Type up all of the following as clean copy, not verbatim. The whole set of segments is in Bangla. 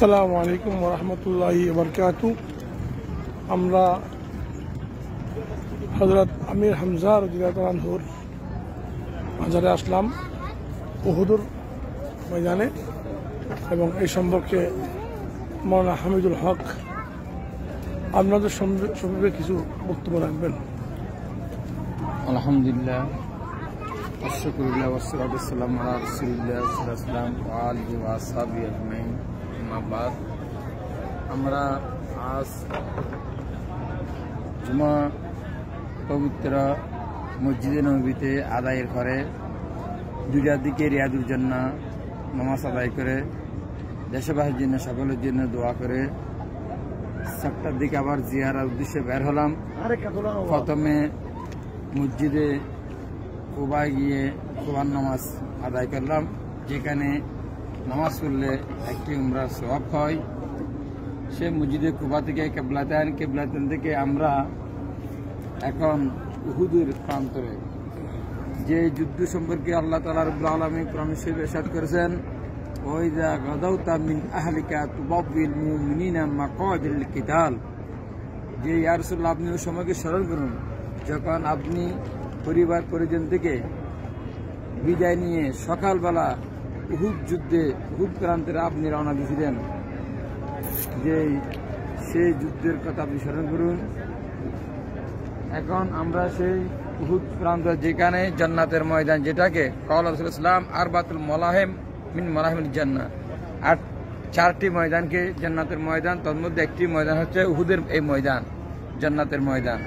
আসসালামু আলাইকুম ওয়া রাহমাতুল্লাহি ওয়া বারাকাতুহু। আমরা হযরত আমির হামজা রাদিয়াল্লাহু আনহুর মাজারে আসলাম উহুদের ময়দানে, এবং এই সম্পর্কে মাওলানা হামিদুল হক আপনাদের সম্পর্কে কিছু বক্তব্য রাখবেন। আলহামদুলিল্লাহ, আশকুরুল্লাহ ওয়াসসালাতু ওয়াসসালামু আলা রাসূলিল্লাহ সাল্লাল্লাহু আলাইহি ওয়াসাল্লাম ওয়া আলিহি ওয়া আসহাবিহি আজমাইন। আম্মা বাদ, আমরা আজ জুমা পবিত্র মসজিদে নববীতে আদায়ের করে 2টার দিকে রিয়াদুল জান্নাহ নামাজ আদায় করে দেশবাসীর জন্য সকলের জন্য দোয়া করে 7টার দিকে আবার জিয়ারার উদ্দেশ্যে বের হলাম। প্রথমে মসজিদে কুবায় গিয়ে কুবার নামাজ আদায় করলাম, যেখানে নামাজ পড়লে একটি উমরার সওয়াব হয়। সে মসজিদে কুবা থেকে কেবলাতান থেকে আমরা এখন উহুদের প্রান্তরে, যে যুদ্ধ সম্পর্কে আল্লাহ তাআলা রব্বুল আলামিন কোরআন শরীফে ইরশাদ করেছেন, ওয়াইযা গাদাউতা মিন আহলিকা তুবাব্বিল মুমিনিনা মাকাদিল কিতাল, যে ইয়া রাসূলুল্লাহ আপনি ওই সময়কে স্মরণ করুন যখন আপনি পরিবার পরিজন থেকে বিদায় নিয়ে সকালবেলা উহুদ যুদ্ধে উহুদ প্রান্তে আপনি রওনা দিয়েছিলেন, যে সেই যুদ্ধের কথা আপনি স্মরণ করুন। এখন আমরা সেই উহুদ প্রান্ত, যেখানে জান্নাতের ময়দান, যেটাকে ক্বালা রাসূলুল্লাহ সাল্লাল্লাহু আলাইহি ওয়াসাল্লাম আরবাতুল মালাহিম মিন মালাহিমিল জান্নাহ, আর 4টি ময়দানকে জান্নাতের ময়দান, তার মধ্যে একটি ময়দান হচ্ছে উহুদের এই ময়দান, জান্নাতের ময়দান।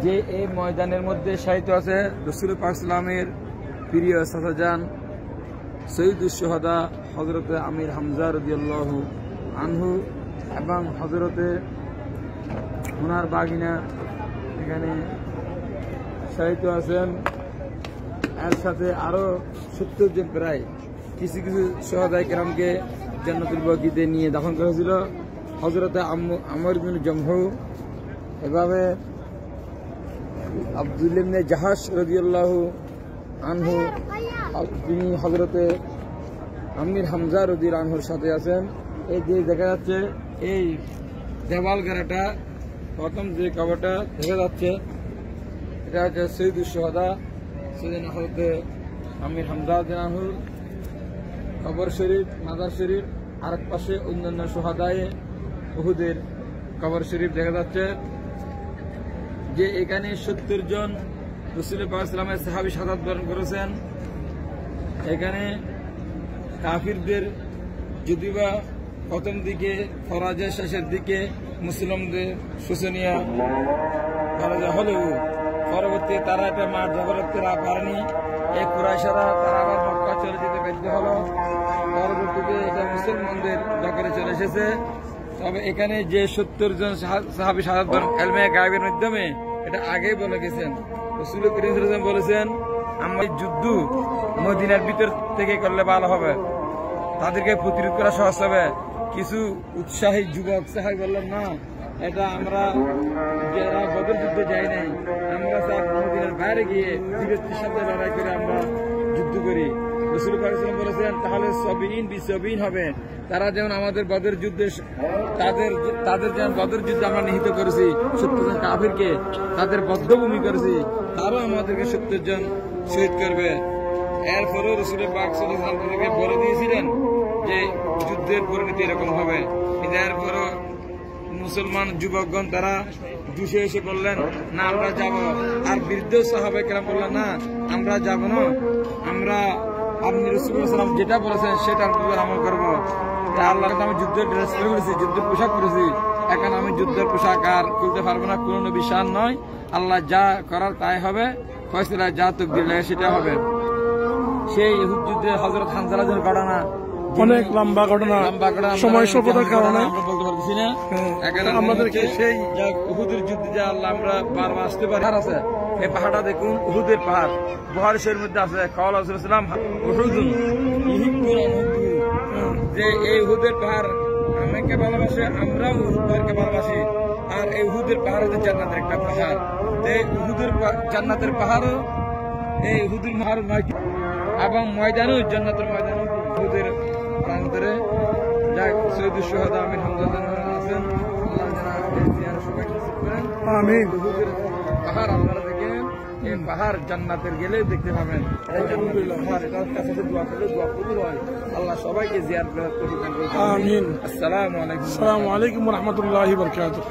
যে এই ময়দানের মধ্যে শায়িত আছে রাসূল পাক সাল্লামের প্রিয় চাচাজান সৈয়দুশ শুহাদা হযরতে আমির হামজা রাদিয়াল্লাহু আনহু এবং হযরতে ওনার বাগিনা এখানে শায়িত আছেন। এর সাথে আরো 70 জন, প্রায় কিছু কিছু শুহাদায়ে কেরামকে জান্নাতুল বাকিতে নিয়ে দাফন করা হয়েছিল। হযরতে আমর ইবনে জামহু, এভাবে আব্দুল্লাহ ইবনে জাহাশ রাদিয়াল্লাহু আনহু, তিনি হযরতে আমির হামজা রাদিয়াল্লাহু আনহুর সাথে আছেন। এই যে দেখা যাচ্ছে এই দেওয়াল গাড়াটা, প্রথম যে কবরটা দেখা যাচ্ছে এটা হচ্ছে সৈয়দুশ শুহাদা সৈয়দনা হযরতে আমির হামজা রাদিয়াল্লাহু আনহুর কবর শরীফ, মাজার শরীফ। আরেক পাশে অন্যান্য শুহাদায়ে উহুদের কবর শরীফ দেখা যাচ্ছে। যে এখানে 70 জন রাসূল পাক সাল্লাল্লাহু আলাইহি ওয়াসাল্লামের সাহাবী শাহাদাত বরণ করেছেন। এখানে কাফিরদের যদিবা প্রথম দিকে ফরাজের শেষের দিকে মুসলিমদের শোষণীয় পরাজয় হলেও পরবর্তী তারা একটা মাঠ দখল করতে পারেনি। এই কুরাইশরা তারা আবার মক্কা চলে যেতে বাধ্য হলো। পরবর্তীতে এটা মুসলমানদের দখলে চলে এসেছে। তবে এখানে যে 70 জন সাহাবী শাহাদাত বরণ ইলমে গায়বের মাধ্যমে, এটা আগেই বলে গেছেন। রাসূল করিম সাল্লাল্লাহু আলাইহি ওয়াসাল্লাম বলেছেন, আমরা যুদ্ধ মদিনার ভিতর থেকে করলে ভালো হবে, তাদেরকে প্রতিরোধ করা সহজ হবে। কিছু উৎসাহী যুবক সাহাবী বললেন, না, এটা আমরা যারা বদর যুদ্ধে যাই নাই, আমরা মদিনার বাইরে গিয়ে বীরত্বের সাথে লড়াই করে আমরা যুদ্ধ করি। রাসূল পাক সাল্লাল্লাহু আলাইহি ওয়াসাল্লাম বলেছেন, তাহলে সবিন বিসবিন হবে। তারা যেমন আমাদের বদর যুদ্ধে তাদের যেমন বদর যুদ্ধে আমরা নিহত করেছি 70 জন কাফিরকে, তাদের বদ্ধভূমি করেছি, তারাও আমাদেরকে 70 জন শহীদ করবে। এরপরেও রাসূল পাক সাল্লাল্লাহু আলাইহি ওয়াসাল্লাম বলে দিয়েছিলেন যে যুদ্ধের পরিণতি এরকম হবে। কিন্তু এরপরও মুসলমান যুবকগণ তারা জুসে এসে বললেন, না আমরা যাব। আর বৃদ্ধ সাহাবায়ে কেরাম বললেন, না আমরা যাব না, আমরা আপনি রাসূল সাল্লাল্লাহু আলাইহি ওয়াসাল্লাম যেটা বলেছেন সেটার উপর আমল করব। আল্লাহর কাছে আমি যুদ্ধের ড্রেস পরেছি, যুদ্ধের পোশাক পরেছি, এখন আমি যুদ্ধের পোশাক আর খুলতে পারবো না। কোন নবী শান নয়, আল্লাহ যা করার তাই হবে, ফয়সালা যা তকদীর লাগে সেটা হবে। সেই উহুদ যুদ্ধে হযরত হানজালার ঘটনা অনেক লম্বা ঘটনা, সময় স্বল্পতার কারণে আমরা বলতে পারছি না। এখানে আমাদেরকে সেই উহুদের যুদ্ধে যে আল্লাহ আমরা বারবার আসতে পারি আছে। এই পাহাড়টা দেখুন, উহুদের পাহাড়, বুখারী শরীফের মধ্যে আছে, ক্বালা রাসূলুল্লাহ সাল্লাল্লাহু আলাইহি ওয়াসাল্লাম উহুদুন ইহিব্বুনা উহুদ, যে এই উহুদের পাহাড় আমাকে ভালোবাসে, আমরাও উহুদকে ভালোবাসি। আর এই উহুদের পাহাড় হচ্ছে জান্নাতের একটা পাহাড়। এই উহুদের জান্নাতের পাহাড়ও, এই উহুদের পাহাড় 9টি, এবং ময়দানও জান্নাতের ময়দান উহুদের প্রান্তরে যাক সৈয়দুল শুহাদা আমির হামজা আছেন, আল্লাহ যেন জিয়ারত সবাইকে নসিব করেন। আমিন। উহুদের পাহাড় আপনারা দেখেন, এই পাহাড় জান্নাতের গেলেই দেখতে পাবেন। পাহাড় এটার কাছে দোয়া করলে দোয়া কবুল হয়। আল্লাহ সবাইকে জিয়ারত কবুল করুন। আমিন। আসসালামু আলাইকুম। আসসালামু আলাইকুম ওয়া রাহমাতুল্লাহি ওয়া বারাকাতুহু।